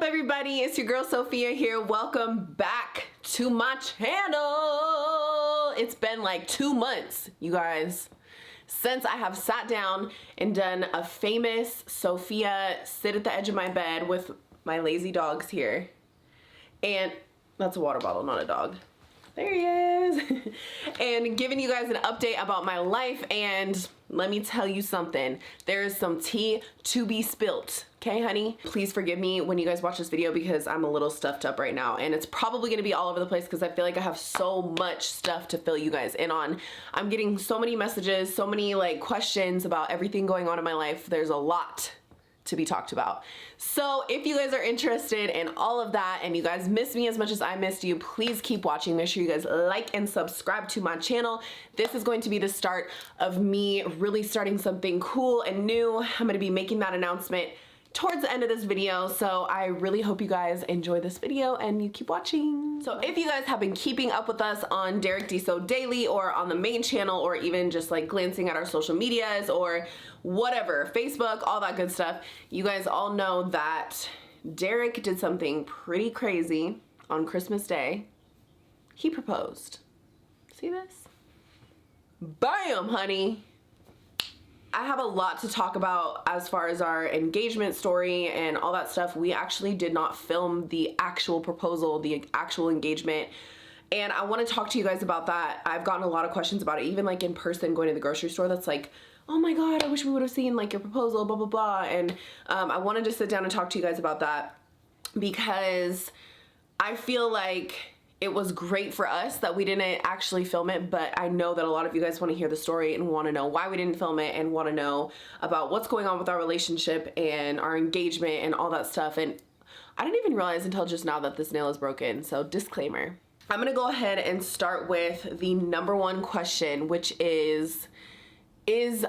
everybody? It's your girl Sophia here. Welcome back to my channel. It's been like 2 months, you guys, since I have sat down and done a famous Sophia sit at the edge of my bed with my lazy dogs here. And that's a water bottle, not a dog. There he is. And giving you guys an update about my life. And let me tell you something. There is some tea to be spilt. Okay, honey? Please forgive me when you guys watch this video because I'm a little stuffed up right now. And it's probably going to be all over the place because I feel like I have so much stuff to fill you guys in on. I'm getting so many messages, so many like questions about everything going on in my life. There's a lot to be talked about. So if you guys are interested in all of that and you guys miss me as much as I missed you, please keep watching. Make sure you guys like and subscribe to my channel. This is going to be the start of me really starting something cool and new. I'm going to be making that announcement towards the end of this video, so I really hope you guys enjoy this video and you keep watching. So if you guys have been keeping up with us on Derek Deso Daily or on the main channel or even just like glancing at our social medias or whatever, Facebook, all that good stuff, you guys all know that Derek did something pretty crazy on Christmas Day. He proposed. See this? Bam, honey. I have a lot to talk about as far as our engagement story and all that stuff. We actually did not film the actual proposal, the actual engagement. And I want to talk to you guys about that. I've gotten a lot of questions about it, even like in person going to the grocery store. That's like, oh my God, I wish we would have seen like your proposal, blah, blah, blah. And I wanted to sit down and talk to you guys about that because I feel like it was great for us that we didn't actually film it, but I know that a lot of you guys want to hear the story and want to know why we didn't film it and want to know about what's going on with our relationship and our engagement and all that stuff. And I didn't even realize until just now that this nail is broken. So disclaimer. I'm going to go ahead and start with the number one question, which is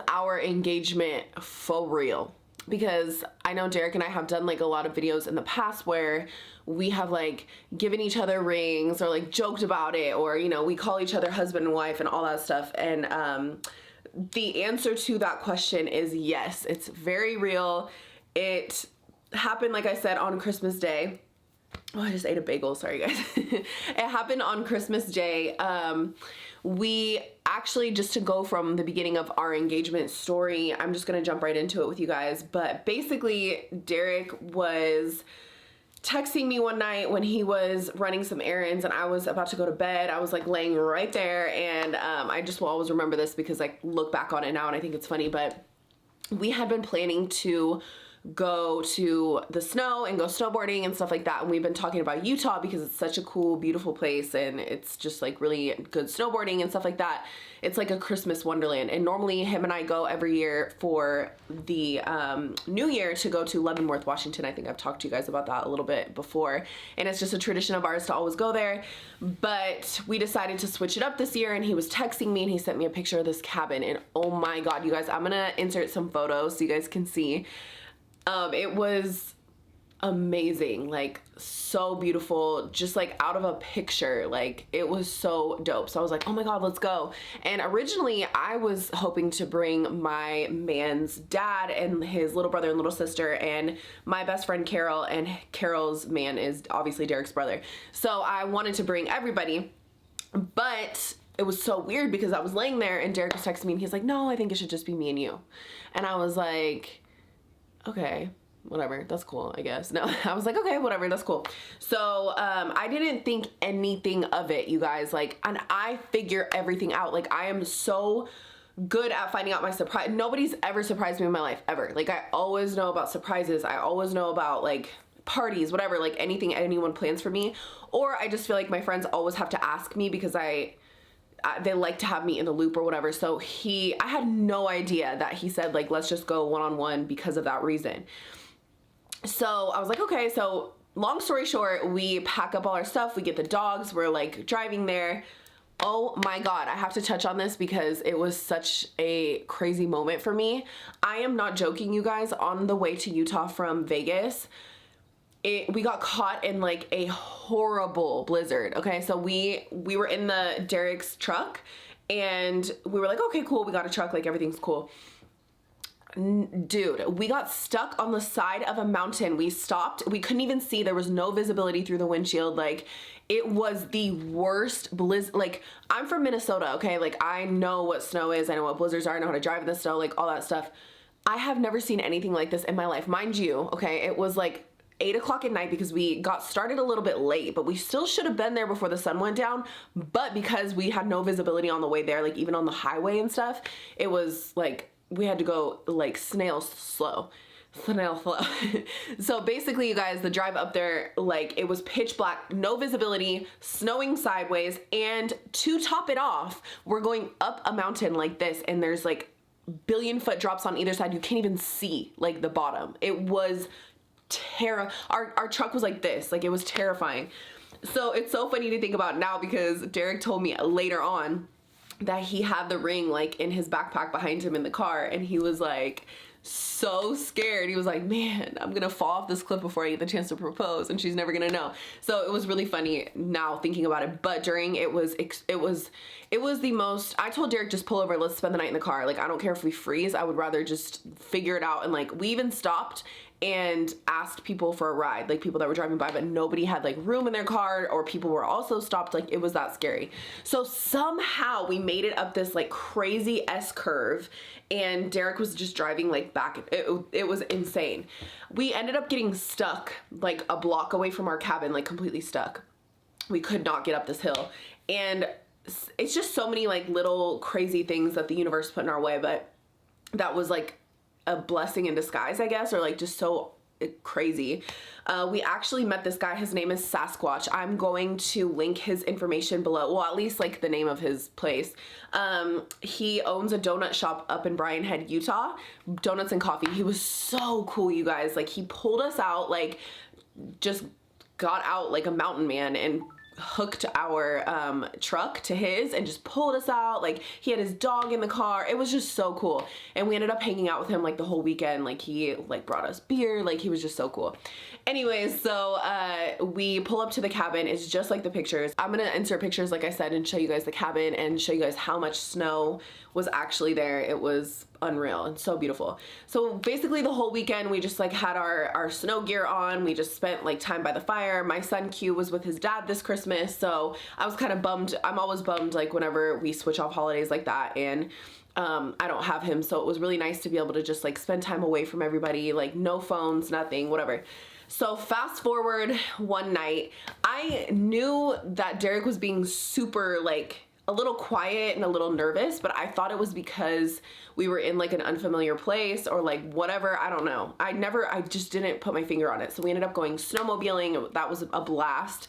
our engagement for real? Because I know Derek and I have done like a lot of videos in the past where we have like given each other rings or like joked about it, or you know, we call each other husband and wife and all that stuff. And the answer to that question is yes, it's very real. It happened, like I said, on Christmas Day. Oh, I just ate a bagel, sorry guys. It happened on Christmas Day. We actually, just to go from the beginning of our engagement story, I'm just gonna jump right into it with you guys. But basically, Derek was texting me one night when he was running some errands and I was about to go to bed. I was like laying right there, and I just will always remember this because I look back on it now and I think it's funny, but we had been planning to go to the snow and go snowboarding and stuff like that, and we've been talking about Utah because it's such a cool, beautiful place and it's just like really good snowboarding and stuff like that. It's like a Christmas wonderland, and normally him and I go every year for the New Year to go to Leavenworth, Washington. I think I've talked to you guys about that a little bit before, and it's just a tradition of ours to always go there. But we decided to switch it up this year, and he was texting me and he sent me a picture of this cabin, and oh my God, you guys, I'm gonna insert some photos so you guys can see. It was amazing, like so beautiful, just like out of a picture. Like it was so dope. So I was like, oh my God, let's go. And originally I was hoping to bring my man's dad and his little brother and little sister and my best friend Carol, and Carol's man is obviously Derek's brother. So I wanted to bring everybody, but it was so weird because I was laying there and Derek was texting me and he's like, no, I think it should just be me and you. And I was like, okay, whatever, that's cool, I guess. No, I was like, okay, whatever, that's cool. So I didn't think anything of it, you guys. Like, and I figure everything out. Like, I am so good at finding out my surprise. Nobody's ever surprised me in my life, ever. Like, I always know about surprises. I always know about like parties, whatever, like anything anyone plans for me. Or I just feel like my friends always have to ask me because they like to have me in the loop or whatever. So I had no idea that he said like, let's just go one-on-one because of that reason. So I was like, okay. So long story short, we pack up all our stuff. We get the dogs. We're like driving there. Oh my God, I have to touch on this because it was such a crazy moment for me. I am not joking, you guys. On the way to Utah from Vegas, we got caught in like a horrible blizzard. Okay, so we were in the Derek's truck and we were like, okay, cool, we got a truck, like everything's cool. Dude, we got stuck on the side of a mountain. We stopped. We couldn't even see. There was no visibility through the windshield. Like, it was the worst blizzard. Like, I'm from Minnesota, okay? Like, I know what snow is. I know what blizzards are. I know how to drive in the snow, like all that stuff. I have never seen anything like this in my life. Mind you, okay, it was like 8 o'clock at night because we got started a little bit late, but we still should have been there before the sun went down. But because we had no visibility on the way there, like even on the highway and stuff, it was like, we had to go like snail slow. So basically, you guys, the drive up there, like, it was pitch black, no visibility, snowing sideways, and to top it off, we're going up a mountain like this, and there's like billion-foot drops on either side. You can't even see like the bottom. It was our truck was like this, like, it was terrifying. So it's so funny to think about now, because Derek told me later on that he had the ring like in his backpack behind him in the car, and he was like so scared. He was like, man, I'm gonna fall off this cliff before I get the chance to propose, and she's never gonna know. So it was really funny now thinking about it, but during it was the most. I told Derek, just pull over, let's spend the night in the car. Like, I don't care if we freeze, I would rather just figure it out. And like, we even stopped and asked people for a ride, like people that were driving by, but nobody had like room in their car, or people were also stopped. Like, it was that scary. So somehow we made it up this like crazy S curve, and Derek was just driving like back. It was insane. We ended up getting stuck like a block away from our cabin, like completely stuck. We could not get up this hill, and it's just so many like little crazy things that the universe put in our way, but that was like a blessing in disguise, I guess, or like just so crazy. We actually met this guy. His name is Sasquatch. I'm going to link his information below. Well, at least like the name of his place. He owns a donut shop up in Brianhead, Utah. Donuts and coffee. He was so cool, you guys. Like, he pulled us out, like just got out like a mountain man, and hooked our truck to his and just pulled us out. Like, he had his dog in the car. It was just so cool. And we ended up hanging out with him like the whole weekend. Like, he like brought us beer. Like, he was just so cool. Anyways, so we pull up to the cabin. It's just like the pictures. I'm gonna insert pictures, like I said, and show you guys the cabin and show you guys how much snow was actually there. It was unreal and so beautiful. So basically the whole weekend we just like had our snow gear on. We just spent like time by the fire. My son Q was with his dad this Christmas, so I was kind of bummed. I'm always bummed like whenever we switch off holidays like that, and I don't have him, so it was really nice to be able to just like spend time away from everybody, like no phones, nothing, whatever. So fast forward one night, I knew that Derek was being super like a little quiet and a little nervous, but I thought it was because we were in like an unfamiliar place or like whatever. I don't know. I just didn't put my finger on it. So we ended up going snowmobiling. That was a blast.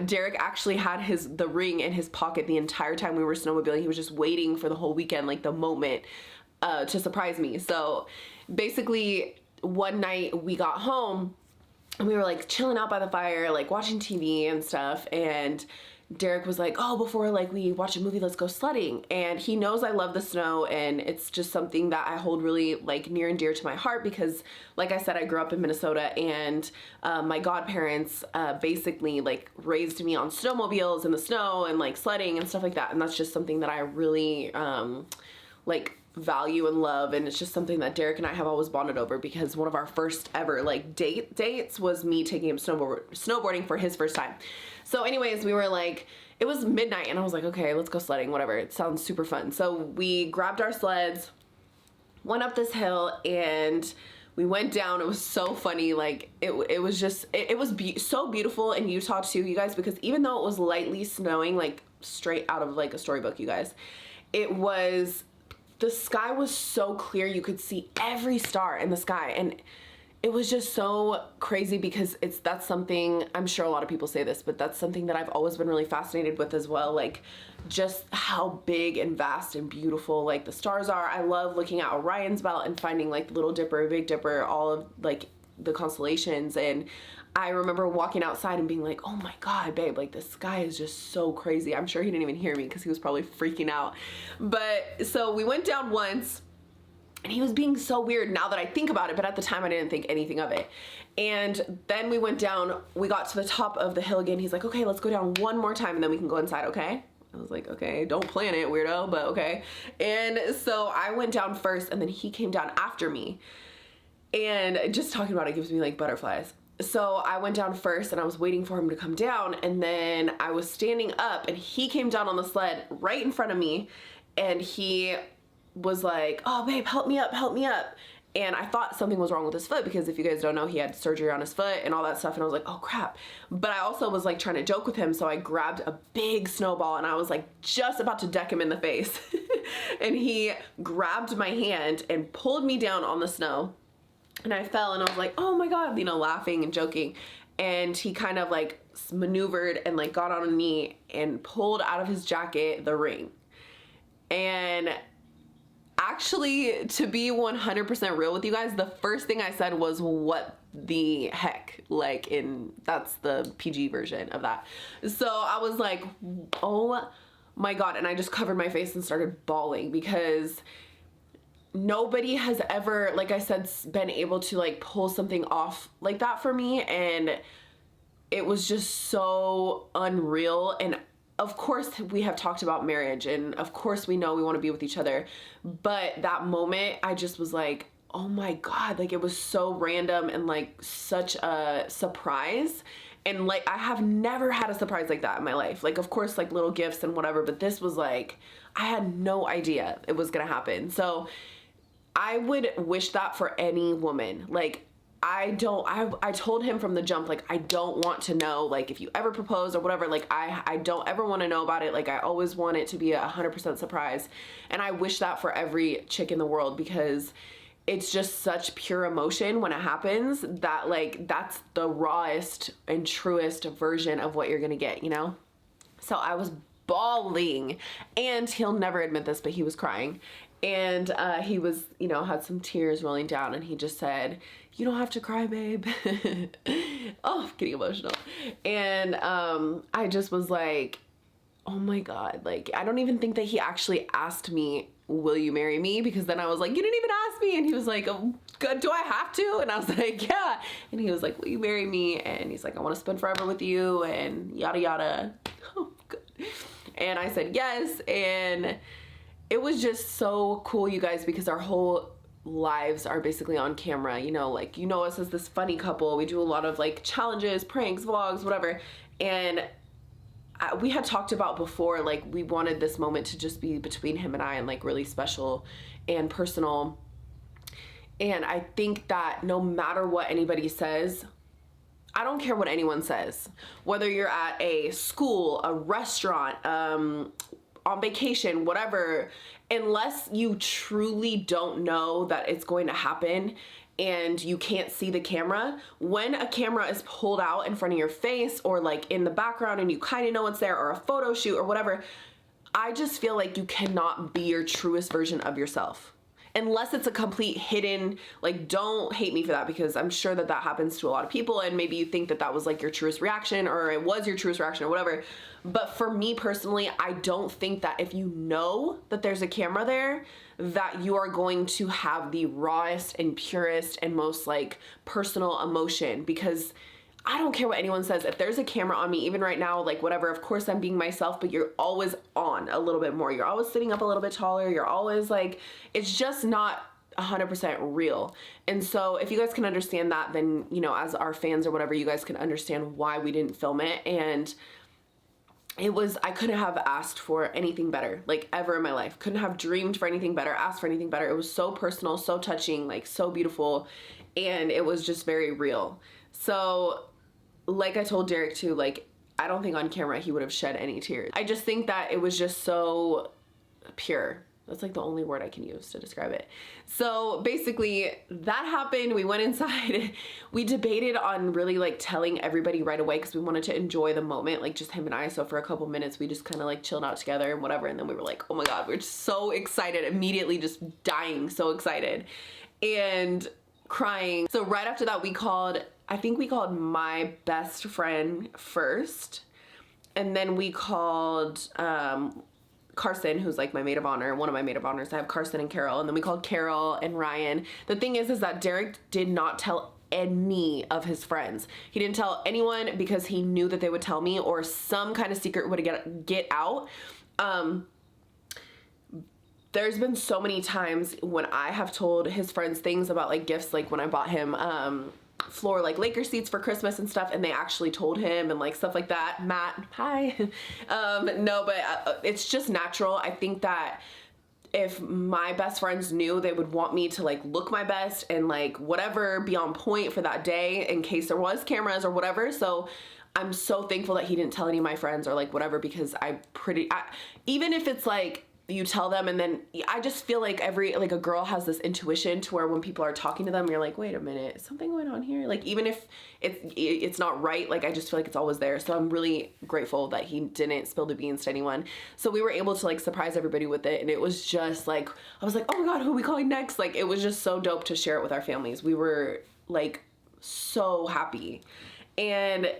Derek actually had the ring in his pocket the entire time we were snowmobiling. He was just waiting for the whole weekend, like the moment to surprise me. So basically one night we got home and we were like chilling out by the fire, like watching TV and stuff, and Derek was like, oh, before like we watch a movie, let's go sledding. And he knows I love the snow, and it's just something that I hold really like near and dear to my heart, because like I said, I grew up in Minnesota, and my godparents basically like raised me on snowmobiles in the snow and like sledding and stuff like that. And that's just something that I really like value and love, and it's just something that Derek and I have always bonded over, because one of our first ever like dates was me taking him snowboarding for his first time. So anyways, we were like, it was midnight, and I was like, okay, let's go sledding, whatever, it sounds super fun. So we grabbed our sleds, went up this hill, and we went down. It was so funny. Like it was just, it was so beautiful in Utah too, you guys, because even though it was lightly snowing, like straight out of like a storybook, you guys, the sky was so clear. You could see every star in the sky, and it was just so crazy, because that's something, I'm sure a lot of people say this, but that's something that I've always been really fascinated with as well. Like just how big and vast and beautiful like the stars are. I love looking at Orion's belt and finding like Little Dipper, Big Dipper, all of like the constellations. And I remember walking outside and being like, oh my God, babe, like the sky is just so crazy. I'm sure he didn't even hear me, because he was probably freaking out. But so we went down once, and he was being so weird now that I think about it, but at the time I didn't think anything of it. And then we went down, we got to the top of the hill again. He's like, okay, let's go down one more time and then we can go inside, okay? I was like, okay, don't plan it, weirdo, but okay. And so I went down first, and then he came down after me. And just talking about it gives me like butterflies. So I went down first, and I was waiting for him to come down, and then I was standing up, and he came down on the sled right in front of me, and he was like, oh babe, help me up, help me up. And I thought something was wrong with his foot, because if you guys don't know, he had surgery on his foot and all that stuff. And I was like, oh crap. But I also was like trying to joke with him. So I grabbed a big snowball, and I was like just about to deck him in the face. And he grabbed my hand and pulled me down on the snow. And I fell, and I was like, oh my God, you know, laughing and joking. And he kind of like maneuvered and like got on a knee and pulled out of his jacket the ring. And actually, to be 100% real with you guys, the first thing I said was, what the heck? Like, that's the PG version of that. So I was like, oh my God. And I just covered my face and started bawling, because nobody has ever, like I said, been able to like pull something off like that for me. And it was just so unreal. And of course we have talked about marriage, and of course we know we want to be with each other, but that moment I just was like, oh my God, like it was so random and like such a surprise. And like I have never had a surprise like that in my life. Like, of course, like little gifts and whatever, but this was like, I had no idea it was gonna happen. So I would wish that for any woman. Like, I told him from the jump, like, I don't want to know, like, if you ever propose or whatever, like, I don't ever want to know about it. Like, I always want it to be 100% surprise. And I wish that for every chick in the world, because it's just such pure emotion when it happens that, like, that's the rawest and truest version of what you're gonna get, you know? So I was bawling, and he'll never admit this, but he was crying. And he was, you know, had some tears rolling down, and he just said, you don't have to cry, babe. Oh, I'm getting emotional. And I just was like, oh my God. Like, I don't even think that he actually asked me, will you marry me? Because then I was like, you didn't even ask me. And he was like, oh, good, do I have to? And I was like, yeah. And he was like, will you marry me? And he's like, I want to spend forever with you, and yada, yada. Oh, good. And I said yes. And it was just so cool, you guys, because our whole lives are basically on camera. You know, like, you know us as this funny couple. We do a lot of like challenges, pranks, vlogs, whatever. And we had talked about before, like, we wanted this moment to just be between him and I, and like really special and personal. And I think that no matter what anybody says, I don't care what anyone says, whether you're at a school, a restaurant, on vacation, whatever, unless you truly don't know that it's going to happen and you can't see the camera, when a camera is pulled out in front of your face or like in the background and you kind of know it's there, or a photo shoot or whatever, I just feel like you cannot be your truest version of yourself. Unless it's a complete hidden, like, don't hate me for that, because I'm sure that that happens to a lot of people, and maybe you think that that was like your truest reaction, or it was your truest reaction or whatever. But for me personally, I don't think that if you know that there's a camera there, that you are going to have the rawest and purest and most like personal emotion. Because I don't care what anyone says. If there's a camera on me, even right now, like whatever, of course I'm being myself, but you're always on a little bit more. You're always sitting up a little bit taller. You're always like, it's just not 100% real. And so if you guys can understand that, then, you know, as our fans or whatever, you guys can understand why we didn't film it. And it was, I couldn't have asked for anything better, like, ever in my life. Couldn't have dreamed for anything better, asked for anything better. It was so personal, so touching, like so beautiful. And it was just very real. So like I told Derek too, like, I don't think on camera he would have shed any tears. I just think that it was just so pure. That's like the only word I can use to describe it. So basically that happened. We went inside. We debated on really like telling everybody right away, because we wanted to enjoy the moment, like just him and I. So for a couple minutes we just kind of like chilled out together and whatever. And then we were like, oh my God, we're just so excited, immediately just dying, so excited and crying. So right after that I think we called my best friend first, and then we called Carson, who's like my maid of honor, one of my maid of honors. I have Carson and Carol, and then we called Carol and Ryan. The thing is that Derek did not tell any of his friends. He didn't tell anyone because he knew that they would tell me, or some kind of secret would get out. There's been so many times when I have told his friends things about like gifts, like when I bought him floor like Laker seats for Christmas and stuff, and they actually told him and like stuff like that. Matt, hi. No, but it's just natural. I think that if my best friends knew, they would want me to like look my best and like whatever, be on point for that day in case there was cameras or whatever. So I'm so thankful that he didn't tell any of my friends or like whatever, because even if it's like you tell them and then I just feel like a girl has this intuition to where when people are talking to them, you're like, wait a minute, is something going on here? Like, even if it's not right, like I just feel like it's always there. So I'm really grateful that he didn't spill the beans to anyone. So we were able to like surprise everybody with it, and it was just like, I was like, oh my God, who are we calling next? Like, it was just so dope to share it with our families. We were like so happy, and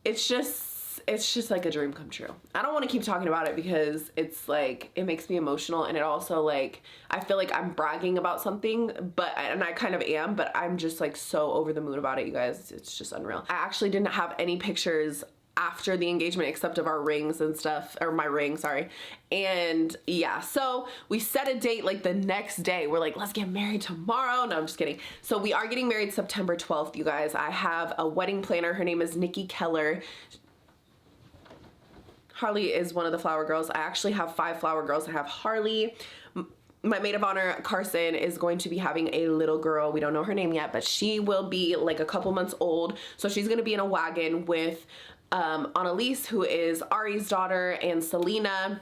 it's just like a dream come true. I don't want to keep talking about it because it's like, it makes me emotional, and it also like, I feel like I'm bragging about something, and I kind of am, but I'm just like so over the moon about it, you guys. It's just unreal. I actually didn't have any pictures after the engagement except of our rings and stuff, or my ring, sorry. And yeah, so we set a date like the next day. We're like, let's get married tomorrow. No, I'm just kidding. So we are getting married September 12th, you guys. I have a wedding planner. Her name is Nikki Keller. Harley is one of the flower girls. I actually have 5 flower girls. I have Harley. My maid of honor, Carson, is going to be having a little girl. We don't know her name yet, but she will be like a couple months old. So she's going to be in a wagon with Annalise, who is Ari's daughter, and Selena.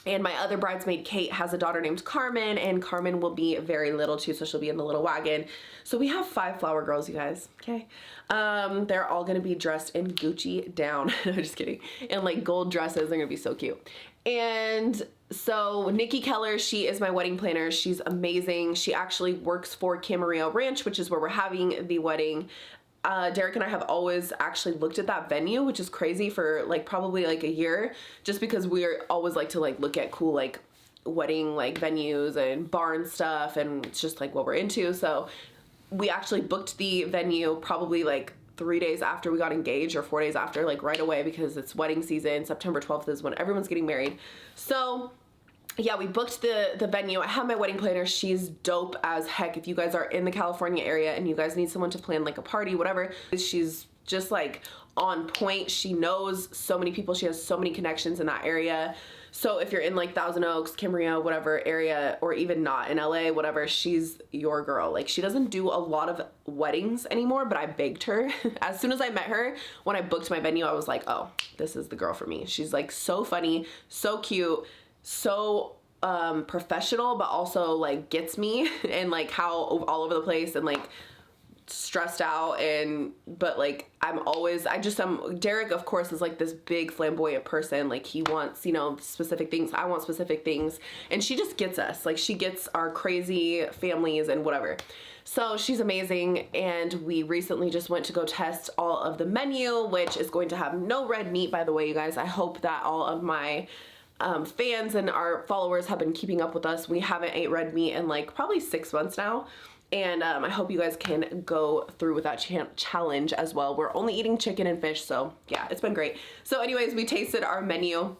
And my other bridesmaid, Kate, has a daughter named Carmen, and Carmen will be very little too, so she'll be in the little wagon. So we have 5 flower girls, you guys, okay? They're all gonna be dressed in Gucci down. I'm just kidding. And like gold dresses, they're gonna be so cute. And so Nikki Keller, she is my wedding planner. She's amazing. She actually works for Camarillo Ranch, which is where we're having the wedding. Derek and I have always actually looked at that venue, which is crazy, for like probably like a year, just because we're always like to like look at cool like wedding like venues and barn stuff, and it's just like what we're into. So we actually booked the venue probably like 3 days after we got engaged, or 4 days after, like right away, because it's wedding season. September 12th is when everyone's getting married. So yeah, we booked the venue. I have my wedding planner. She's dope as heck. If you guys are in the California area and you guys need someone to plan like a party, whatever, she's just like on point. She knows so many people. She has so many connections in that area. So if you're in like Thousand Oaks, Camarillo, whatever area, or even not in LA, whatever, she's your girl. Like, she doesn't do a lot of weddings anymore, but I begged her. As soon as I met her, when I booked my venue, I was like, oh, this is the girl for me. She's like so funny, so cute, so professional, but also like gets me, and like how all over the place and like stressed out, and but like Derek, of course, is like this big flamboyant person. Like, he wants, you know, specific things. I want specific things, and she just gets us. Like, she gets our crazy families and whatever. So she's amazing. And we recently just went to go test all of the menu, which is going to have no red meat, by the way, you guys. I hope that all of my fans and our followers have been keeping up with us. We haven't ate red meat in like probably 6 months now. And I hope you guys can go through with that challenge as well. We're only eating chicken and fish, so yeah, it's been great. So anyways, we tasted our menu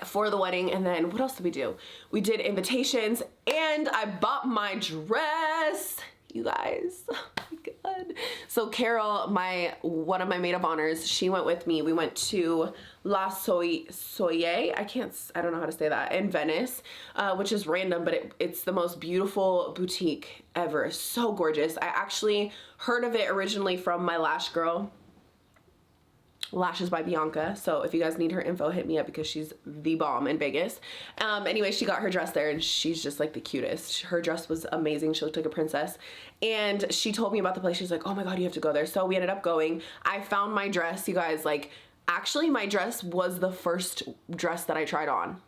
for the wedding, and then what else did we do? We did invitations, and I bought my dress, you guys. Oh my God. So Carol, one of my maid of honors, she went with me. We went to La Soei, I don't know how to say that, in Venice, which is random, but it's the most beautiful boutique ever. So gorgeous. I actually heard of it originally from my lash girl. Lashes by Bianca. So if you guys need her info, hit me up, because she's the bomb in Vegas. Anyway, she got her dress there, and she's just like the cutest. Her dress was amazing. She looked like a princess, and she told me about the place. She's like, oh my God, you have to go there. So we ended up going. I found my dress, you guys. Like, actually, my dress was the first dress that I tried on.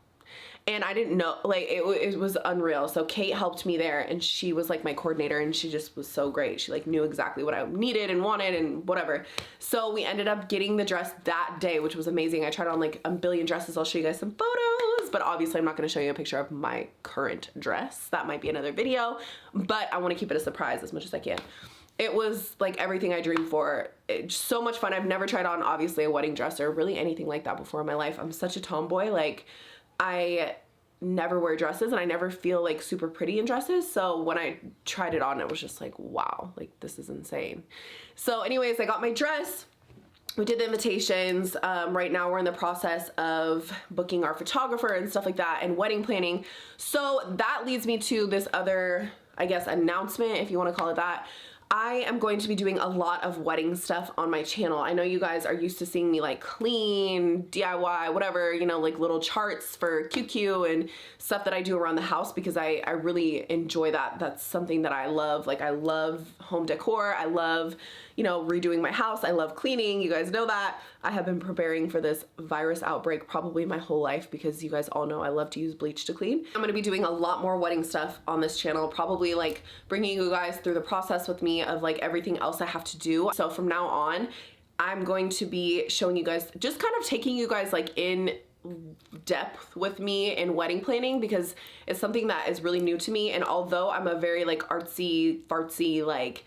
And I didn't know, like, it was unreal. So Kate helped me there, and she was like my coordinator, and she just was so great. She like knew exactly what I needed and wanted and whatever. So we ended up getting the dress that day, which was amazing. I tried on like a billion dresses. I'll show you guys some photos, but obviously I'm not going to show you a picture of my current dress. That might be another video, but I want to keep it a surprise as much as I can. it was like everything I dreamed for. It's so much fun. I've never tried on obviously a wedding dress or really anything like that before in my life. I'm such a tomboy. Like I never wear dresses and I never feel like super pretty in dresses. So when I tried it on, it was just like, wow, like this is insane. So anyways, I got my dress. We did the invitations. Right now we're in the process of booking our photographer and stuff like that and wedding planning. So that leads me to this other, I guess, announcement, if you want to call it that. I am going to be doing a lot of wedding stuff on my channel. I know you guys are used to seeing me like clean, DIY, whatever, you know, like little charts for QQ and stuff that I do around the house because I really enjoy that. That's something that I love. Like I love home decor. I love, you know, redoing my house. I love cleaning. You guys know that. I have been preparing for this virus outbreak probably my whole life because you guys all know I love to use bleach to clean. I'm going to be doing a lot more wedding stuff on this channel, probably like bringing you guys through the process with me of like everything else I have to do. So from now on, I'm going to be showing you guys, just kind of taking you guys like in depth with me in wedding planning because it's something that is really new to me. And although I'm a very like artsy, fartsy, like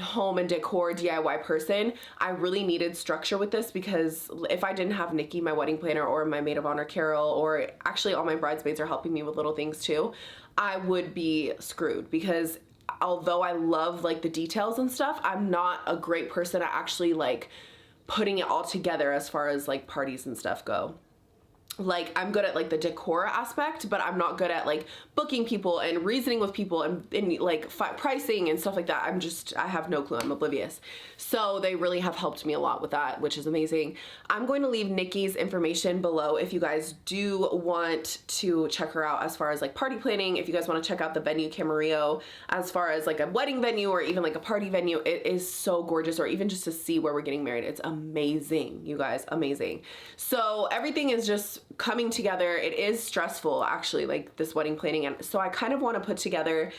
home and decor DIY person, I really needed structure with this because if I didn't have Nikki, my wedding planner, or my maid of honor Carol, or actually all my bridesmaids are helping me with little things too, I would be screwed because although I love like the details and stuff, I'm not a great person at actually like putting it all together as far as like parties and stuff go. Like I'm good at like the decor aspect, but I'm not good at like booking people and reasoning with people and like pricing and stuff like that. I have no clue. I'm oblivious. So they really have helped me a lot with that, which is amazing. I'm going to leave Nikki's information below if you guys do want to check her out as far as like party planning. If you guys want to check out the venue Camarillo as far as like a wedding venue or even like a party venue, it is so gorgeous. Or even just to see where we're getting married. It's amazing, you guys, amazing. So everything is just coming together. It is stressful actually, like this wedding planning, and so I kind of want to put together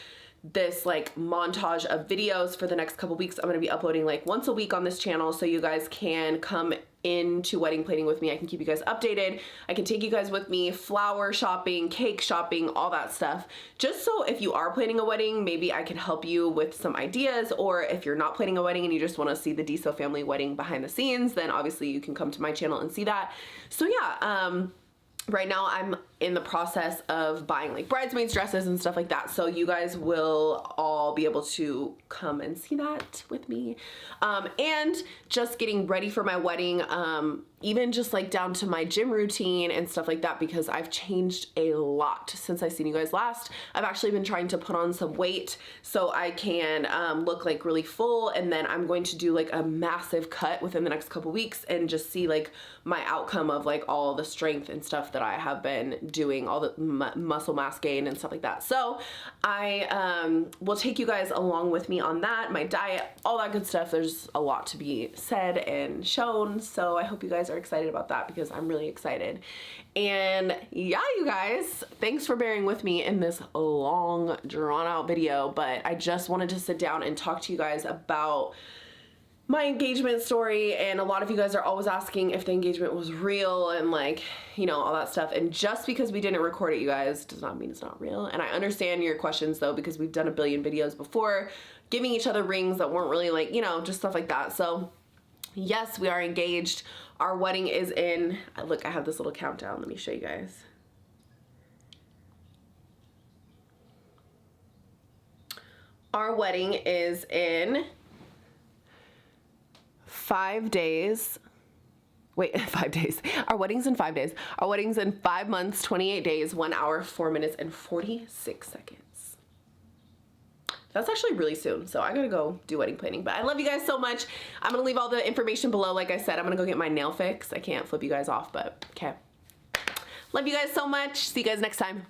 this like montage of videos for the next couple weeks. I'm going to be uploading like once a week on this channel so you guys can come into wedding planning with me. I can keep you guys updated. I can take you guys with me flower shopping, cake shopping, all that stuff. Just so if you are planning a wedding, maybe I can help you with some ideas, or if you're not planning a wedding and you just want to see the Diso family wedding behind the scenes, then obviously you can come to my channel and see that. So yeah, right now I'm in the process of buying like bridesmaids dresses and stuff like that. So you guys will all be able to come and see that with me. And just getting ready for my wedding, even just like down to my gym routine and stuff like that, because I've changed a lot since I seen you guys last. I've actually been trying to put on some weight so I can look like really full, and then I'm going to do like a massive cut within the next couple weeks and just see like my outcome of like all the strength and stuff that I have been doing, all the muscle mass gain and stuff like that. So I will take you guys along with me on that, my diet, all that good stuff. There's a lot to be said and shown, so I hope you guys are excited about that because I'm really excited. And yeah, you guys, thanks for bearing with me in this long drawn out video, but I just wanted to sit down and talk to you guys about my engagement story. And a lot of you guys are always asking if the engagement was real and like, you know, all that stuff. And just because we didn't record it, you guys, does not mean it's not real. And I understand your questions though, because we've done a billion videos before giving each other rings that weren't really like, you know, just stuff like that. So yes, we are engaged. Our wedding is in, look, I have this little countdown. Let me show you guys. Our wedding is in 5 days. Wait, 5 days. Our wedding's in 5 days. Our wedding's in 5 months, 28 days, 1 hour, 4 minutes, and 46 seconds. That's actually really soon, so I gotta go do wedding planning. But I love you guys so much. I'm gonna leave all the information below. Like I said, I'm gonna go get my nail fix. I can't flip you guys off, but okay. Love you guys so much. See you guys next time.